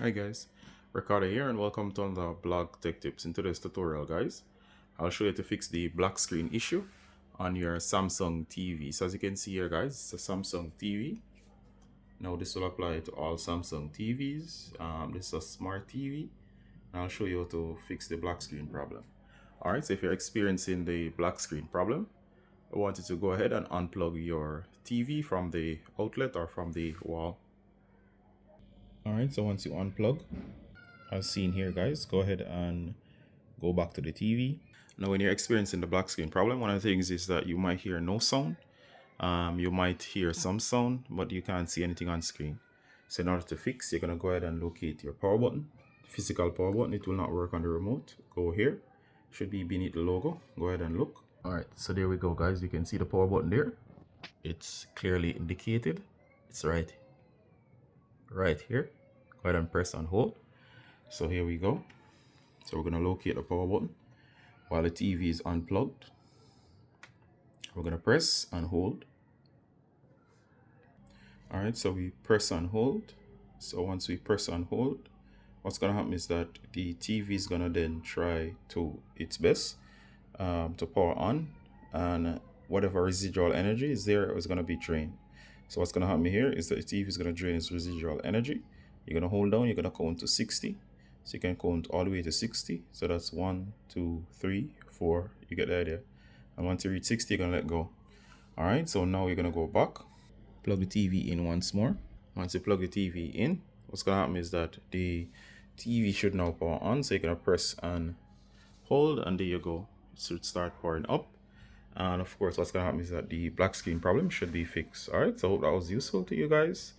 Hi guys, Ricardo here and welcome to another blog tech tips. In today's tutorial guys, I'll show you to fix the black screen issue on your Samsung TV. So as you can see here guys, it's a Samsung TV. Now this will apply to all Samsung TVs. This is a smart TV and I'll show you how to fix the black screen problem. Alright, so if you're experiencing the black screen problem, I want you to go ahead and unplug your TV from the outlet or from the wall. Alright, so once you unplug, as seen here guys, go ahead and go back to the TV. Now when you're experiencing the black screen problem, one of the things is that you might hear no sound. You might hear some sound, but you can't see anything on screen. So in order to fix, you're gonna go ahead and locate your power button, physical power button. It will not work on the remote. Go here, should be beneath the logo. Go ahead and look. Alright, so there we go guys, you can see the power button there. It's clearly indicated. It's right here. Go ahead and press and hold. So here we go. So we're going to locate the power button while the TV is unplugged. We're going to press and hold. Alright, so we press and hold. So once we press and hold, what's going to happen is that the TV is going to then try to its best to power on, and whatever residual energy is there is going to be drained. So what's going to happen here is that the TV is going to drain its residual energy. You're going to hold down, you're going to count to 60. So you can count all the way to 60. So that's 1, 2, 3, 4. You get the idea. And once you reach 60, you're going to let go. Alright, so now you're going to go back. Plug the TV in once more. Once you plug the TV in, what's going to happen is that the TV should now power on. So you're going to press and hold, and there you go. It should start pouring up. And of course, what's going to happen is that the black screen problem should be fixed. Alright, so I hope that was useful to you guys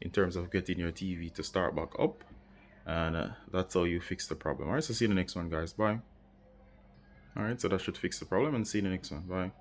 in terms of getting your TV to start back up. And that's how you fix the problem. Alright, so see you in the next one guys. Bye. Alright, so that should fix the problem, and see you in the next one. Bye.